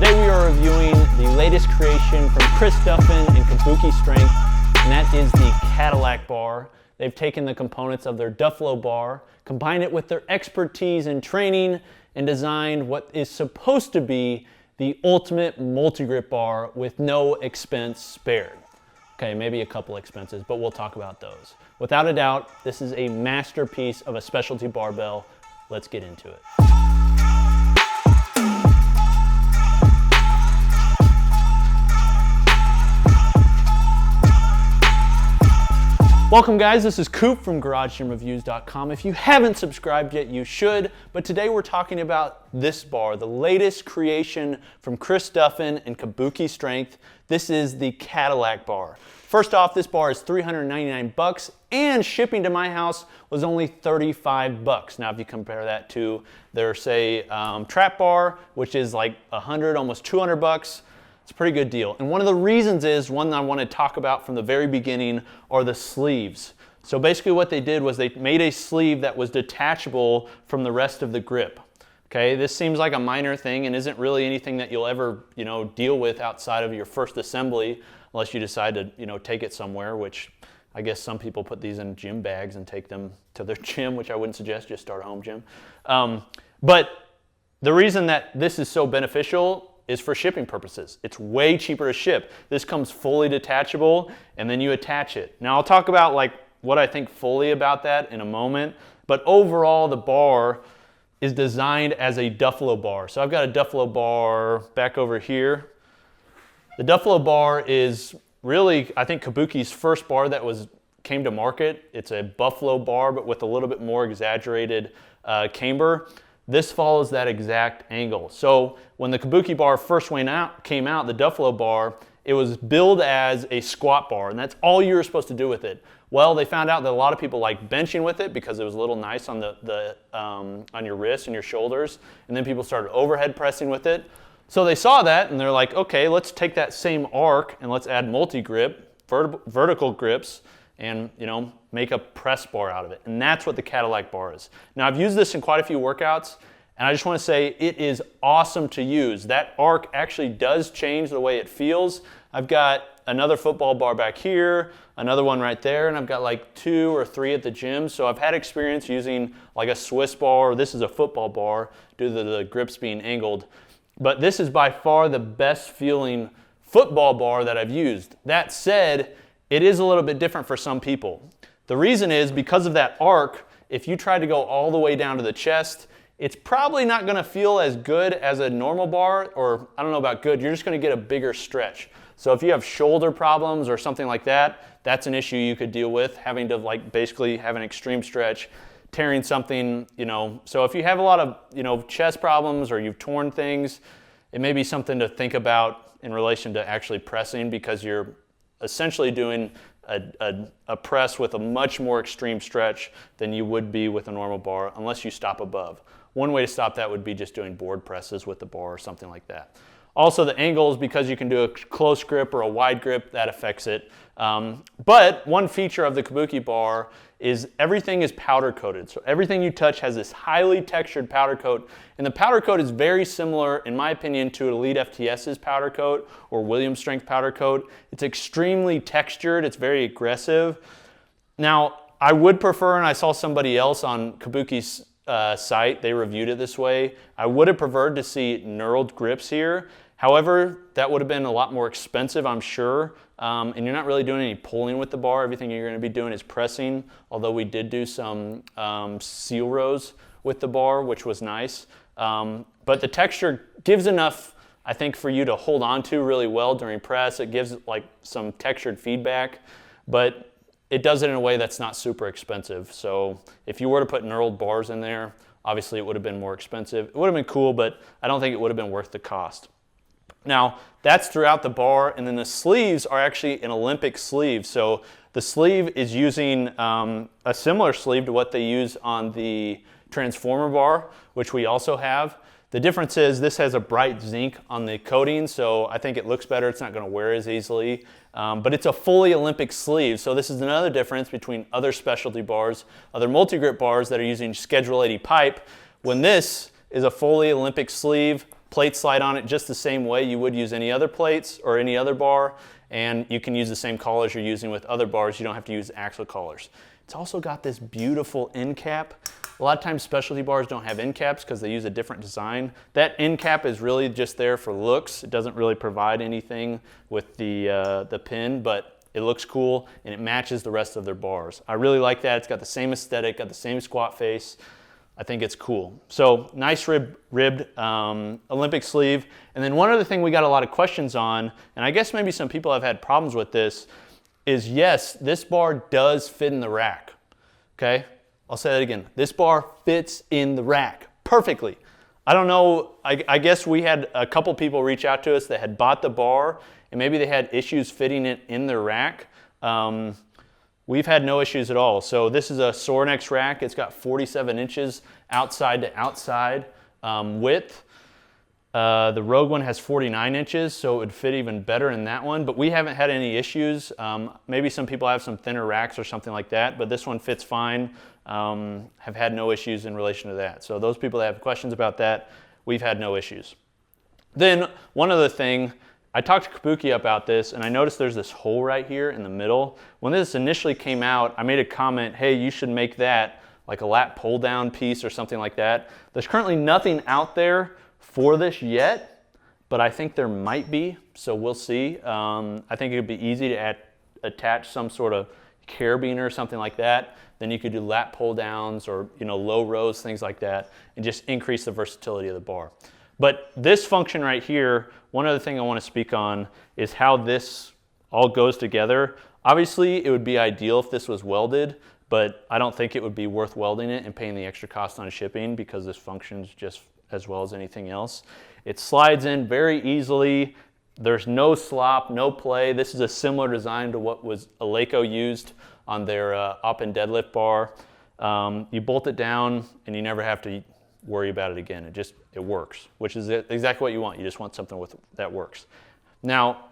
Today we are reviewing the latest creation from Chris Duffin and Kabuki Strength, and that is the Kadillac Bar. They've taken the components of their Duffalo Bar, combined it with their expertise in training, and designed what is supposed to be the ultimate multi-grip bar with no expense spared. Okay, maybe a couple expenses, but we'll talk about those. Without a doubt, this is a masterpiece of a specialty barbell. Let's get into it. Welcome guys, this is Coop from GarageGymReviews.com. If you haven't subscribed yet, you should, but today we're talking about this bar, the latest creation from Chris Duffin and Kabuki Strength. This is the Kadillac Bar. First off, this bar is $399 and shipping to my house was only $35. Now if you compare that to their, say, Trap Bar, which is like $100, almost $200, it's a pretty good deal. And one of the reasons is, one I want to talk about from the very beginning, are the sleeves. So basically what they did was they made a sleeve that was detachable from the rest of the grip. Okay, this seems like a minor thing and isn't really anything that you'll ever, deal with outside of your first assembly, unless you decide to, take it somewhere, which I guess some people put these in gym bags and take them to their gym, which I wouldn't suggest, just start a home gym. But the reason that this is so beneficial is for shipping purposes. It's way cheaper to ship. This comes fully detachable and then you attach it. Now I'll talk about like what I think fully about that in a moment, but overall the bar is designed as a Duffalo bar. So I've got a Duffalo bar back over here. The Duffalo bar is really, I think, Kabuki's first bar that came to market. It's a Buffalo bar, but with a little bit more exaggerated camber. This follows that exact angle. So when the Kabuki bar first came out, the Duffalo bar, it was billed as a squat bar, and that's all you were supposed to do with it. Well, they found out that a lot of people like benching with it because it was a little nice on on your wrists and your shoulders, and then people started overhead pressing with it. So they saw that and they're like, okay, let's take that same arc and let's add multi-grip, vertical grips, and make a press bar out of it. And that's what the Kadillac bar is. Now I've used this in quite a few workouts, and I just want to say it is awesome to use. That arc actually does change the way it feels. I've got another football bar back here, another one right there, and I've got like 2 or 3 at the gym. So I've had experience using like a Swiss bar, or this is a football bar due to the grips being angled. But this is by far the best feeling football bar that I've used. That said, it is a little bit different for some people. The reason is because of that arc, if you try to go all the way down to the chest, it's probably not gonna feel as good as a normal bar, or I don't know about good, you're just gonna get a bigger stretch. So if you have shoulder problems or something like that, that's an issue you could deal with, having to like basically have an extreme stretch, tearing something, So if you have a lot of, chest problems or you've torn things, it may be something to think about in relation to actually pressing, because you're essentially doing a press with a much more extreme stretch than you would be with a normal bar, unless you stop above. One way to stop that would be just doing board presses with the bar or something like that. Also the angles, because you can do a close grip or a wide grip, that affects it. But one feature of the Kabuki bar is everything is powder coated. So everything you touch has this highly textured powder coat, and the powder coat is very similar, in my opinion, to Elite FTS's powder coat or Williams Strength powder coat. It's extremely textured, it's very aggressive. Now, I would prefer, and I saw somebody else on Kabuki's site, they reviewed it this way, I would have preferred to see knurled grips here. However, that would have been a lot more expensive, I'm sure, and you're not really doing any pulling with the bar. Everything you're going to be doing is pressing, although we did do some seal rows with the bar, which was nice. But the texture gives enough, I think, for you to hold on to really well during press. It gives like some textured feedback, but it does it in a way that's not super expensive. So if you were to put knurled bars in there, obviously it would have been more expensive. It would have been cool, but I don't think it would have been worth the cost. Now, that's throughout the bar, and then the sleeves are actually an Olympic sleeve. So the sleeve is using a similar sleeve to what they use on the Transformer bar, which we also have. The difference is this has a bright zinc on the coating, so I think it looks better. It's not going to wear as easily, but it's a fully Olympic sleeve. So this is another difference between other specialty bars, other multi-grip bars that are using Schedule 80 pipe. When this is a fully Olympic sleeve, Plates slide on it just the same way you would use any other plates or any other bar, and you can use the same collars you're using with other bars. You don't have to use axle collars. It's also got this beautiful end cap. A lot of times specialty bars don't have end caps because they use a different design. That end cap is really just there for looks. It doesn't really provide anything with the pin, but it looks cool and it matches the rest of their bars. I really like that. It's got the same aesthetic, got the same squat face. I think it's cool. So nice ribbed Olympic sleeve. And then one other thing we got a lot of questions on, and I guess maybe some people have had problems with this, is yes, this bar does fit in the rack, okay? I'll say that again. This bar fits in the rack perfectly. I don't know, I guess we had a couple people reach out to us that had bought the bar and maybe they had issues fitting it in their rack. We've had no issues at all. So this is a Sorinex rack. It's got 47 inches outside to outside width. The Rogue one has 49 inches, so it would fit even better in that one, but we haven't had any issues. Maybe some people have some thinner racks or something like that, but this one fits fine. Have had no issues in relation to that. So those people that have questions about that, we've had no issues. Then one other thing, I talked to Kabuki about this and I noticed there's this hole right here in the middle. When this initially came out, I made a comment, hey, you should make that like a lat pull down piece or something like that. There's currently nothing out there for this yet, but I think there might be, so we'll see. I think it would be easy to attach some sort of carabiner or something like that. Then you could do lat pull downs or low rows, things like that, and just increase the versatility of the bar. But this function right here, one other thing I want to speak on is how this all goes together. Obviously, it would be ideal if this was welded, but I don't think it would be worth welding it and paying the extra cost on shipping because this functions just as well as anything else. It slides in very easily. There's no slop, no play. This is a similar design to what was Eleiko used on their up and deadlift bar. You bolt it down and you never have to worry about it again. It works, which is exactly what you want. You just want something that works. Now,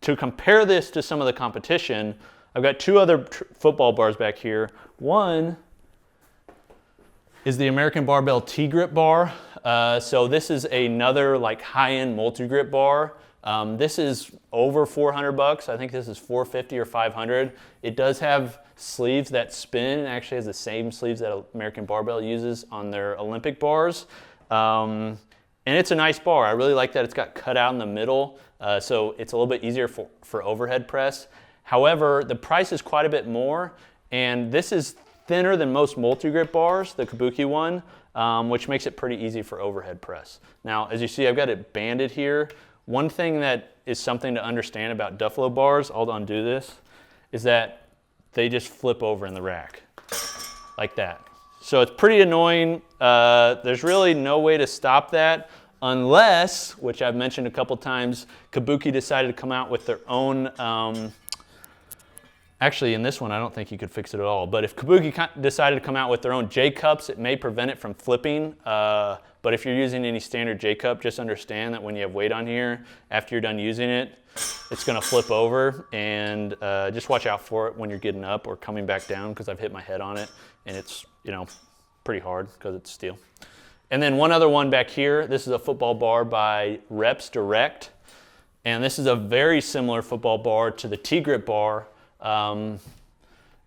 to compare this to some of the competition, I've got two other football bars back here. One is the American Barbell T-Grip bar. So this is another like high-end multi-grip bar. This is over 400 bucks. I think this is 450 or 500. It does have sleeves that spin. It actually has the same sleeves that American Barbell uses on their Olympic bars. And it's a nice bar. I really like that it's got cut out in the middle, so it's a little bit easier for overhead press. However, the price is quite a bit more, and this is thinner than most multi-grip bars, the Kabuki one, which makes it pretty easy for overhead press. Now, as you see, I've got it banded here. One thing that is something to understand about Duffalo bars, I'll undo this, is that they just flip over in the rack, like that. So it's pretty annoying. There's really no way to stop that unless, which I've mentioned a couple times, Kabuki decided to come out with their own, actually in this one I don't think you could fix it at all, but if Kabuki decided to come out with their own J-cups, it may prevent it from flipping. But if you're using any standard J-cup, just understand that when you have weight on here, after you're done using it, it's gonna flip over, and just watch out for it when you're getting up or coming back down, because I've hit my head on it and it's pretty hard because it's steel. And then one other one back here, this is a football bar by Reps Direct, and this is a very similar football bar to the T-Grip bar.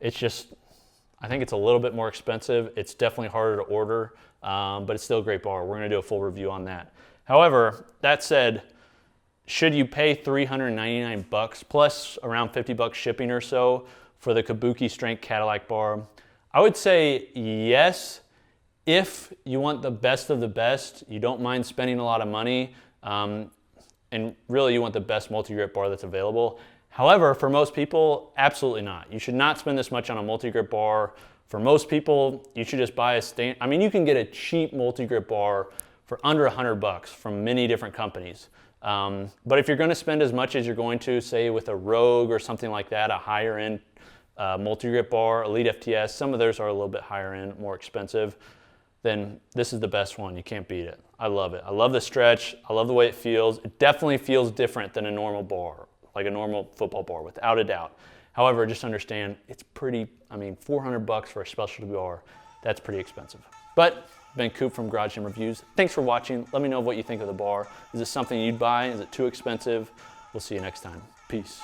It's just, I think it's a little bit more expensive. It's definitely harder to order, but it's still a great bar. We're gonna do a full review on that. However, that said, should you pay 399 bucks plus around 50 bucks shipping or so for the Kabuki Strength Kadillac Bar? I would say yes, if you want the best of the best, you don't mind spending a lot of money, and really you want the best multi-grip bar that's available. However, for most people, absolutely not. You should not spend this much on a multi-grip bar. For most people, you should just buy you can get a cheap multi-grip bar for under 100 bucks from many different companies. But if you're gonna spend as much as you're going to, say with a Rogue or something like that, a higher end multi-grip bar, Elite FTS, some of theirs are a little bit higher end, more expensive, then this is the best one. You can't beat it. I love it. I love the stretch. I love the way it feels. It definitely feels different than a normal bar, like a normal football bar, without a doubt. However, just understand, it's pretty, 400 bucks for a specialty bar, that's pretty expensive. But been Coop from Garage Gym Reviews. Thanks for watching. Let me know what you think of the bar. Is this something you'd buy? Is it too expensive? We'll see you next time. Peace.